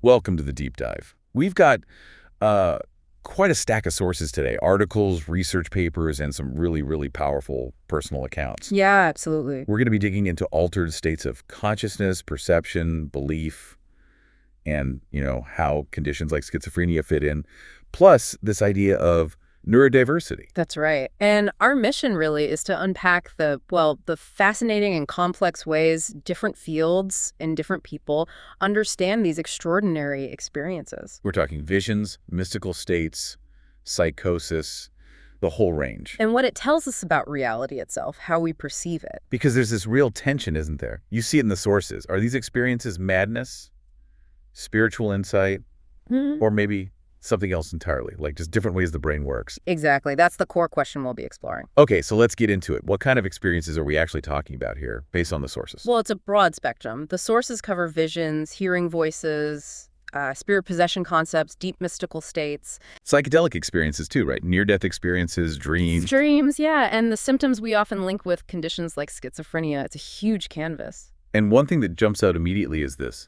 Welcome to the Deep Dive. We've got uh, quite a stack of sources today, articles, research papers, and some really, really powerful personal accounts. Yeah, absolutely. We're going to be digging into altered states of consciousness, perception, belief, and, how conditions like schizophrenia fit in, plus this idea of neurodiversity. That's right. And our mission really is to unpack the fascinating and complex ways different fields and different people understand these extraordinary experiences. We're talking visions, mystical states, psychosis, the whole range. And what it tells us about reality itself, how we perceive it. Because there's this real tension, isn't there? You see it in the sources. Are these experiences madness, spiritual insight, or maybe something else entirely, like just different ways the brain works? Exactly. That's the core question we'll be exploring. Okay, so let's get into it. What kind of experiences are we actually talking about here, based on the sources? Well, it's a broad spectrum. The sources cover visions, hearing voices, spirit possession concepts, deep mystical states. Psychedelic experiences too, right? Near-death experiences, dreams. Dreams, yeah. And the symptoms we often link with conditions like schizophrenia. It's a huge canvas. And one thing that jumps out immediately is this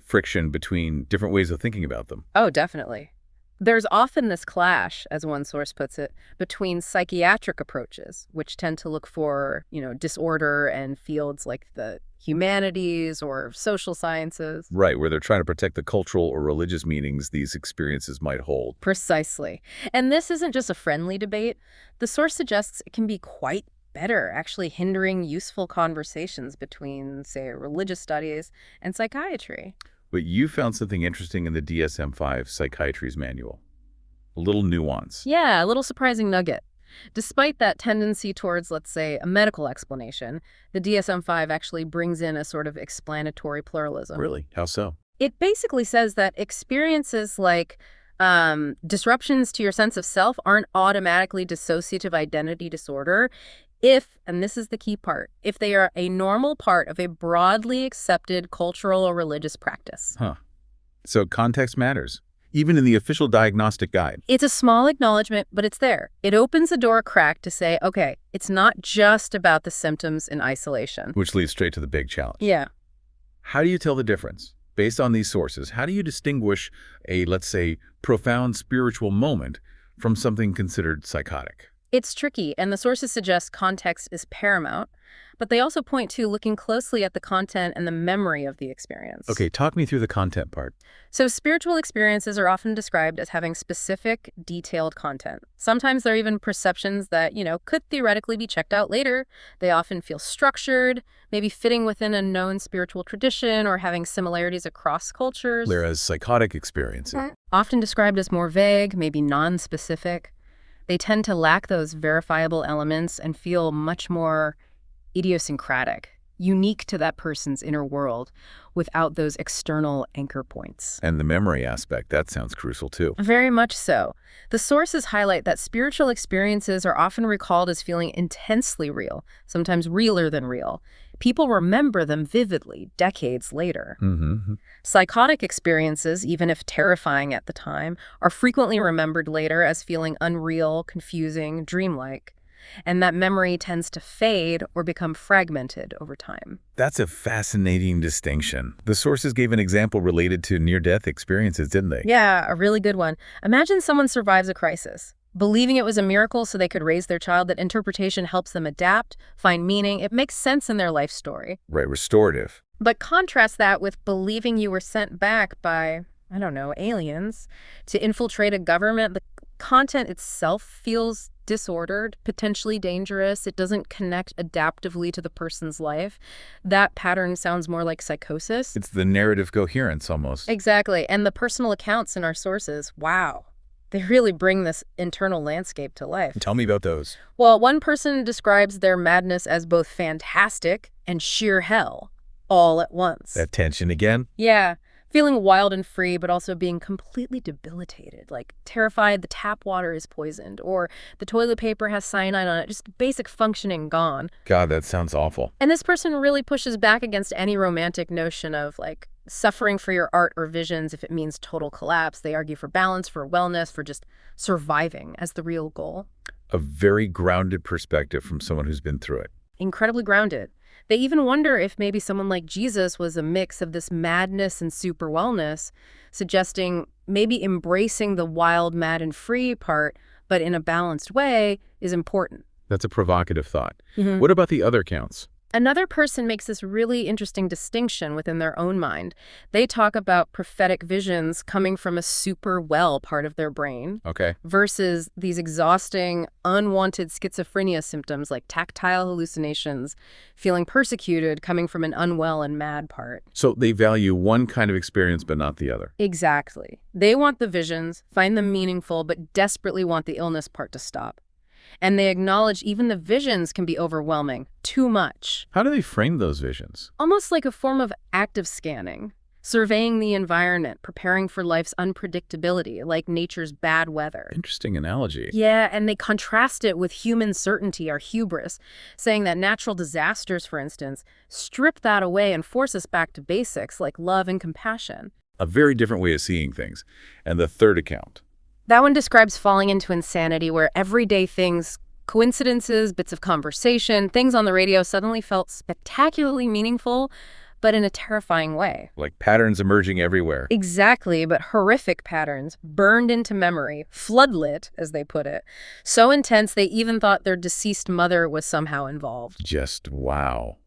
friction between different ways of thinking about them. Oh, definitely. There's often this clash, as one source puts it, between psychiatric approaches, which tend to look for, disorder, and fields like the humanities or social sciences. Right, where they're trying to protect the cultural or religious meanings these experiences might hold. Precisely. And this isn't just a friendly debate. The source suggests it can be quite better, actually hindering useful conversations between, say, religious studies and psychiatry. But you found something interesting in the DSM-5 Psychiatry's manual. A little nuance. Yeah, a little surprising nugget. Despite that tendency towards, let's say, a medical explanation, the DSM-5 actually brings in a sort of explanatory pluralism. Really? How so? It basically says that experiences like disruptions to your sense of self aren't automatically dissociative identity disorder if, and this is the key part, if they are a normal part of a broadly accepted cultural or religious practice. Huh. So context matters, even in the official diagnostic guide. It's a small acknowledgement, but it's there. It opens the door a crack to say, okay, it's not just about the symptoms in isolation. Which leads straight to the big challenge. Yeah. How do you tell the difference? Based on these sources, how do you distinguish a, let's say, profound spiritual moment from something considered psychotic? It's tricky, and the sources suggest context is paramount, but they also point to looking closely at the content and the memory of the experience. Okay, talk me through the content part. So spiritual experiences are often described as having specific, detailed content. Sometimes they're even perceptions that, could theoretically be checked out later. They often feel structured, maybe fitting within a known spiritual tradition or having similarities across cultures. Whereas psychotic experiences. Often described as more vague, maybe non-specific. They tend to lack those verifiable elements and feel much more idiosyncratic, unique to that person's inner world, without those external anchor points. And the memory aspect, that sounds crucial too. Very much so. The sources highlight that spiritual experiences are often recalled as feeling intensely real, sometimes realer than real. People remember them vividly decades later. Psychotic experiences, even if terrifying at the time, are frequently remembered later as feeling unreal, confusing, dreamlike. And that memory tends to fade or become fragmented over time. That's a fascinating distinction. The sources gave an example related to near-death experiences, didn't they? Yeah, a really good one. Imagine someone survives a crisis. Believing it was a miracle so they could raise their child, that interpretation helps them adapt, find meaning. It makes sense in their life story. Right, restorative. But contrast that with believing you were sent back by, aliens to infiltrate a government. The content itself feels disordered, potentially dangerous. It doesn't connect adaptively to the person's life. That pattern sounds more like psychosis. It's the narrative coherence almost. Exactly. And the personal accounts in our sources, wow. They really bring this internal landscape to life. Tell me about those. Well, one person describes their madness as both fantastic and sheer hell, all at once. That tension again? Yeah. Feeling wild and free, but also being completely debilitated, like terrified the tap water is poisoned or the toilet paper has cyanide on it, just basic functioning gone. God, that sounds awful. And this person really pushes back against any romantic notion of, suffering for your art or visions if it means total collapse. They argue for balance, for wellness, for just surviving as the real goal. A very grounded perspective from someone who's been through it. Incredibly grounded. They even wonder if maybe someone like Jesus was a mix of this madness and super wellness, suggesting maybe embracing the wild, mad, and free part, but in a balanced way, is important. That's a provocative thought. Mhm. What about the other counts? Another person makes this really interesting distinction within their own mind. They talk about prophetic visions coming from a super well part of their brain Okay. versus these exhausting, unwanted schizophrenia symptoms like tactile hallucinations, feeling persecuted coming from an unwell and mad part. So they value one kind of experience but not the other. Exactly. They want the visions, find them meaningful, but desperately want the illness part to stop. And they acknowledge even the visions can be overwhelming, too much. How do they frame those visions? Almost like a form of active scanning, surveying the environment, preparing for life's unpredictability, like nature's bad weather. Interesting analogy. Yeah, and they contrast it with human certainty, our hubris, saying that natural disasters, for instance, strip that away and force us back to basics like love and compassion. A very different way of seeing things. And the third account. That one describes falling into insanity where everyday things, coincidences, bits of conversation, things on the radio suddenly felt spectacularly meaningful, but in a terrifying way. Like patterns emerging everywhere. Exactly, but horrific patterns, burned into memory, floodlit, as they put it. So intense they even thought their deceased mother was somehow involved. Just wow.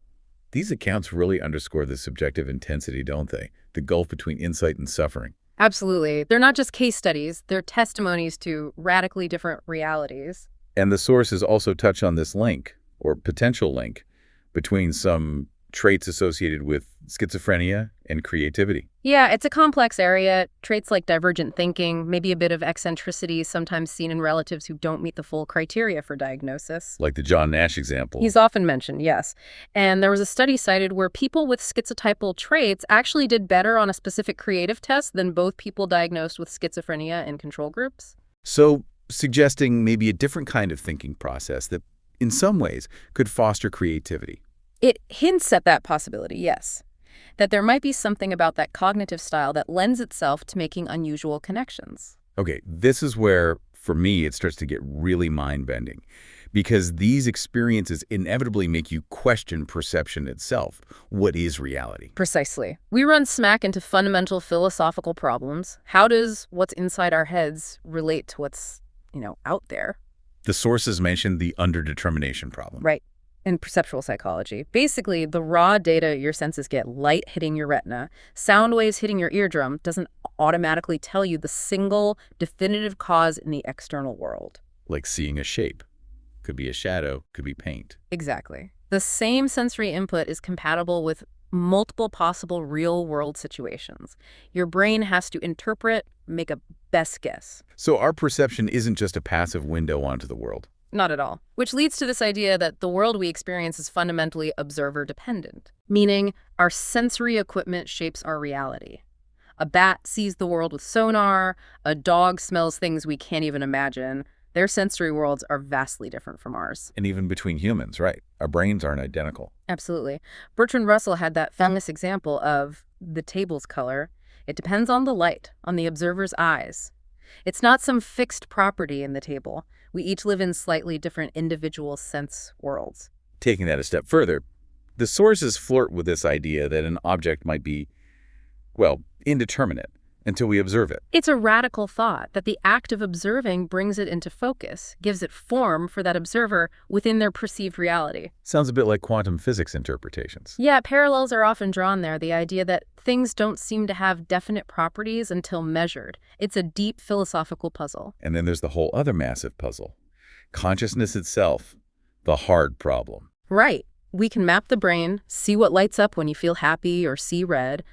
These accounts really underscore the subjective intensity, don't they? The gulf between insight and suffering. Absolutely. They're not just case studies, they're testimonies to radically different realities. And the sources also touch on this link, or potential link, between some traits associated with schizophrenia and creativity. Yeah, it's a complex area. Traits like divergent thinking, maybe a bit of eccentricity, sometimes seen in relatives who don't meet the full criteria for diagnosis. Like the John Nash example. He's often mentioned, yes. And there was a study cited where people with schizotypal traits actually did better on a specific creative test than both people diagnosed with schizophrenia and control groups. So, suggesting maybe a different kind of thinking process that, in some ways, could foster creativity. It hints at that possibility, yes. That there might be something about that cognitive style that lends itself to making unusual connections. Okay, this is where, for me, it starts to get really mind-bending. Because these experiences inevitably make you question perception itself. What is reality? Precisely. We run smack into fundamental philosophical problems. How does what's inside our heads relate to what's, out there? The sources mentioned the underdetermination problem. Right. In perceptual psychology. Basically, the raw data your senses get, light hitting your retina, sound waves hitting your eardrum, doesn't automatically tell you the single definitive cause in the external world. Like seeing a shape. Could be a shadow, could be paint. Exactly. The same sensory input is compatible with multiple possible real-world situations. Your brain has to interpret, make a best guess. So our perception isn't just a passive window onto the world. Not at all. Which leads to this idea that the world we experience is fundamentally observer-dependent, meaning our sensory equipment shapes our reality. A bat sees the world with sonar, a dog smells things we can't even imagine. Their sensory worlds are vastly different from ours. And even between humans, right? Our brains aren't identical. Absolutely. Bertrand Russell had that famous example of the table's color. It depends on the light, on the observer's eyes. It's not some fixed property in the table. We each live in slightly different individual sense worlds. Taking that a step further, the sources flirt with this idea that an object might be, well, indeterminate until we observe it. It's a radical thought that the act of observing brings it into focus, gives it form for that observer within their perceived reality. Sounds a bit like quantum physics interpretations. Yeah, parallels are often drawn there, the idea that things don't seem to have definite properties until measured. It's a deep philosophical puzzle. And then there's the whole other massive puzzle. Consciousness itself, the hard problem. Right. We can map the brain, see what lights up when you feel happy or see red.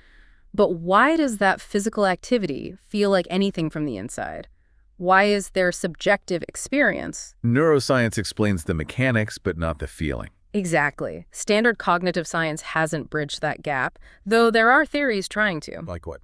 But why does that physical activity feel like anything from the inside? Why is there subjective experience? Neuroscience explains the mechanics, but not the feeling. Exactly. Standard cognitive science hasn't bridged that gap, though there are theories trying to. Like what?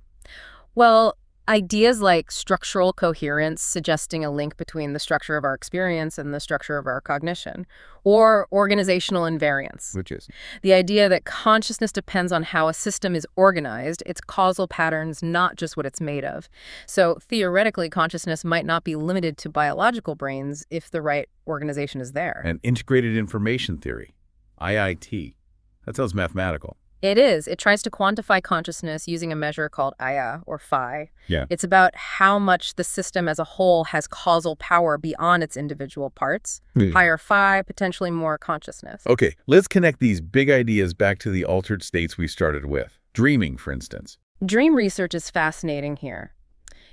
Well, ideas like structural coherence, suggesting a link between the structure of our experience and the structure of our cognition, or organizational invariance. Which is? The idea that consciousness depends on how a system is organized, its causal patterns, not just what it's made of. So theoretically, consciousness might not be limited to biological brains if the right organization is there. And integrated information theory, IIT. That sounds mathematical. It is. It tries to quantify consciousness using a measure called Aya, or phi. Yeah. It's about how much the system as a whole has causal power beyond its individual parts. Higher phi, potentially more consciousness. Okay, let's connect these big ideas back to the altered states we started with. Dreaming, for instance. Dream research is fascinating here.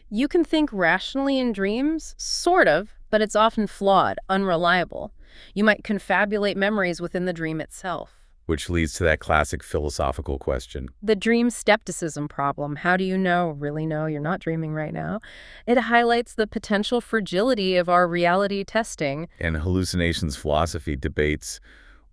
You can think rationally in dreams, sort of, but it's often flawed, unreliable. You might confabulate memories within the dream itself. Which leads to that classic philosophical question. The dream skepticism problem. How do you really know you're not dreaming right now? It highlights the potential fragility of our reality testing. And hallucinations philosophy debates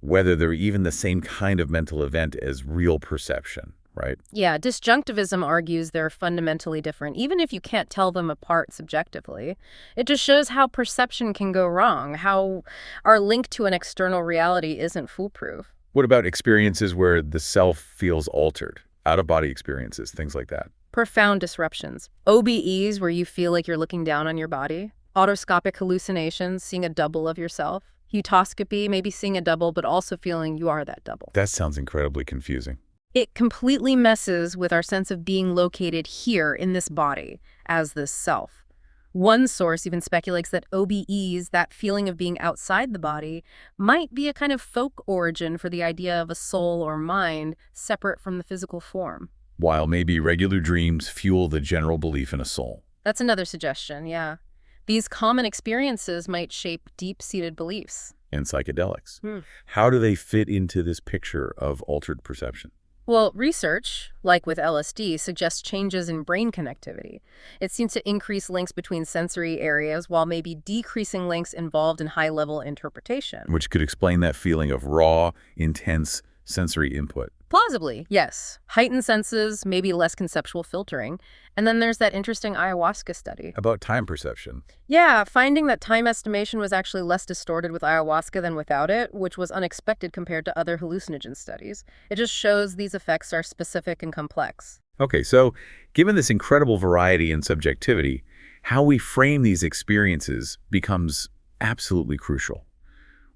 whether they're even the same kind of mental event as real perception, right? Yeah, disjunctivism argues they're fundamentally different, even if you can't tell them apart subjectively. It just shows how perception can go wrong, how our link to an external reality isn't foolproof. What about experiences where the self feels altered? Out-of-body experiences, things like that. Profound disruptions. OBEs, where you feel like you're looking down on your body. Autoscopic hallucinations, seeing a double of yourself. Heutoscopy, maybe seeing a double, but also feeling you are that double. That sounds incredibly confusing. It completely messes with our sense of being located here in this body as this self. One source even speculates that OBEs, that feeling of being outside the body, might be a kind of folk origin for the idea of a soul or mind separate from the physical form. While maybe regular dreams fuel the general belief in a soul. That's another suggestion, yeah. These common experiences might shape deep-seated beliefs. And psychedelics. How do they fit into this picture of altered perception? Well, research, like with LSD, suggests changes in brain connectivity. It seems to increase links between sensory areas while maybe decreasing links involved in high-level interpretation. Which could explain that feeling of raw, intense sensory input. Plausibly, yes. Heightened senses, maybe less conceptual filtering. And then there's that interesting ayahuasca study. About time perception. Yeah, finding that time estimation was actually less distorted with ayahuasca than without it, which was unexpected compared to other hallucinogen studies. It just shows these effects are specific and complex. Okay, so given this incredible variety and subjectivity, how we frame these experiences becomes absolutely crucial.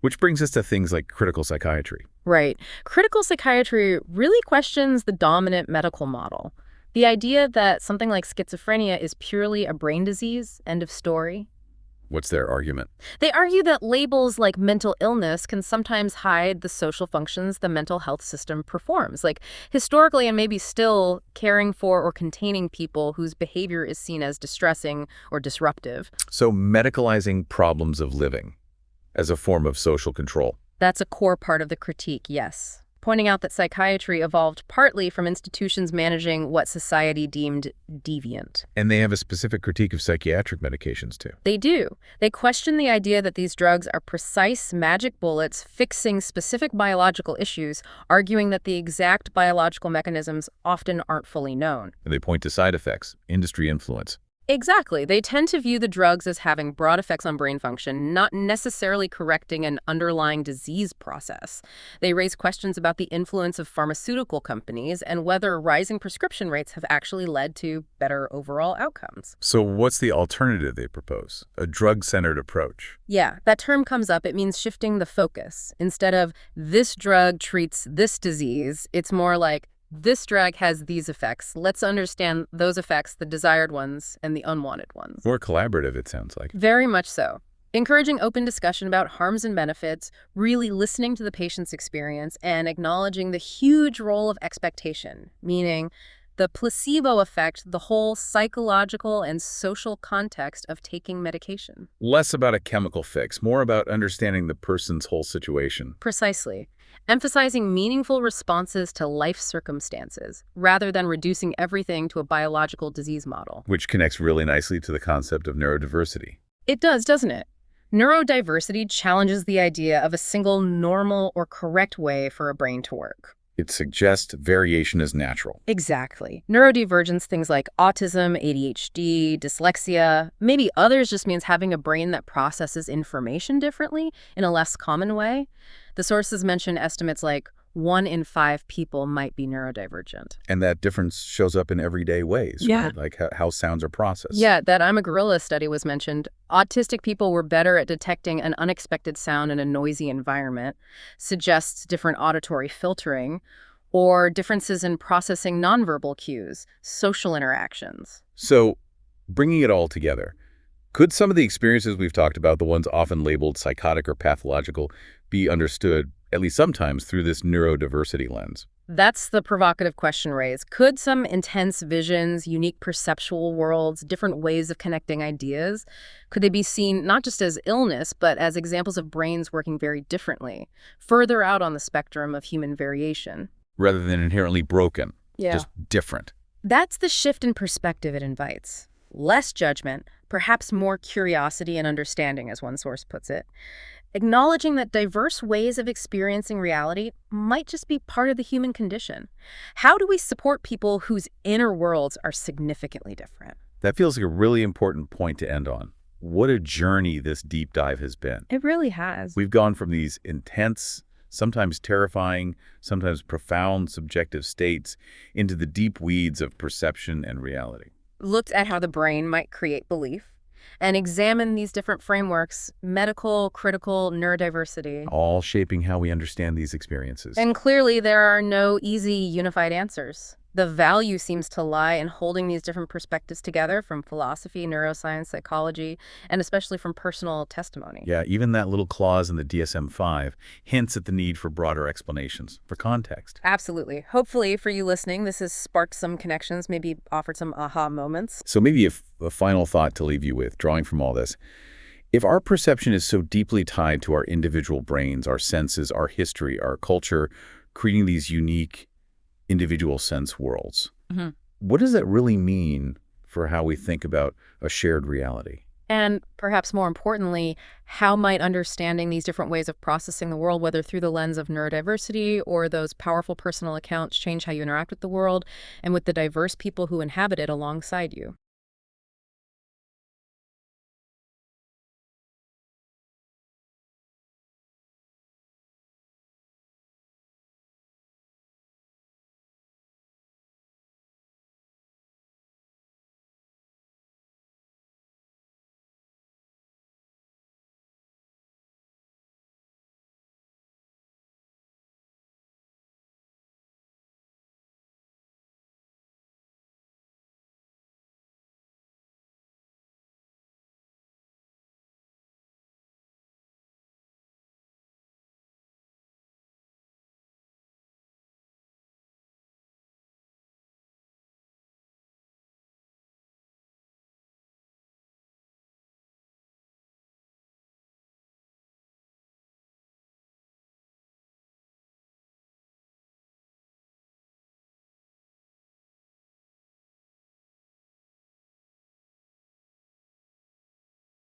Which brings us to things like critical psychiatry. Right. Critical psychiatry really questions the dominant medical model. The idea that something like schizophrenia is purely a brain disease, end of story. What's their argument? They argue that labels like mental illness can sometimes hide the social functions the mental health system performs, like historically and maybe still caring for or containing people whose behavior is seen as distressing or disruptive. So medicalizing problems of living as a form of social control. That's a core part of the critique, yes. Pointing out that psychiatry evolved partly from institutions managing what society deemed deviant. And they have a specific critique of psychiatric medications, too. They do. They question the idea that these drugs are precise magic bullets fixing specific biological issues, arguing that the exact biological mechanisms often aren't fully known. And they point to side effects, industry influence. Exactly. They tend to view the drugs as having broad effects on brain function, not necessarily correcting an underlying disease process. They raise questions about the influence of pharmaceutical companies and whether rising prescription rates have actually led to better overall outcomes. So what's the alternative they propose? A drug-centered approach? Yeah, that term comes up. It means shifting the focus. Instead of this drug treats this disease, it's more like this drug has these effects. Let's understand those effects, the desired ones and the unwanted ones. More collaborative, it sounds like. Very much so. Encouraging open discussion about harms and benefits, really listening to the patient's experience, and acknowledging the huge role of expectation, meaning the placebo effect, the whole psychological and social context of taking medication. Less about a chemical fix, more about understanding the person's whole situation. Precisely. Emphasizing meaningful responses to life circumstances, rather than reducing everything to a biological disease model. Which connects really nicely to the concept of neurodiversity. It does, doesn't it? Neurodiversity challenges the idea of a single normal or correct way for a brain to work. It suggests variation is natural. Exactly. Neurodivergence, things like autism, ADHD, dyslexia, maybe others just means having a brain that processes information differently in a less common way. The sources mention estimates like 1 in 5 people might be neurodivergent. And that difference shows up in everyday ways, Yeah. right? Like how sounds are processed. Yeah, that I'm a Gorilla study was mentioned. Autistic people were better at detecting an unexpected sound in a noisy environment, suggests different auditory filtering, or differences in processing nonverbal cues, social interactions. So, bringing it all together, could some of the experiences we've talked about, the ones often labeled psychotic or pathological, be understood, at least sometimes, through this neurodiversity lens? That's the provocative question raised. Could some intense visions, unique perceptual worlds, different ways of connecting ideas, could they be seen not just as illness, but as examples of brains working very differently, further out on the spectrum of human variation? Rather than inherently broken, Yeah. just different. That's the shift in perspective it invites. Less judgment, perhaps more curiosity and understanding, as one source puts it. Acknowledging that diverse ways of experiencing reality might just be part of the human condition. How do we support people whose inner worlds are significantly different? That feels like a really important point to end on. What a journey this deep dive has been. It really has. We've gone from these intense, sometimes terrifying, sometimes profound subjective states into the deep weeds of perception and reality. Looked at how the brain might create belief and examined these different frameworks, medical, critical, neurodiversity. All shaping how we understand these experiences. And clearly there are no easy, unified answers. The value seems to lie in holding these different perspectives together from philosophy, neuroscience, psychology, and especially from personal testimony. Yeah, even that little clause in the DSM-5 hints at the need for broader explanations, for context. Absolutely. Hopefully, for you listening, this has sparked some connections, maybe offered some aha moments. So maybe a final thought to leave you with, drawing from all this. If our perception is so deeply tied to our individual brains, our senses, our history, our culture, creating these unique individual sense worlds, what does that really mean for how we think about a shared reality? And perhaps more importantly, how might understanding these different ways of processing the world, whether through the lens of neurodiversity or those powerful personal accounts, change how you interact with the world and with the diverse people who inhabit it alongside you?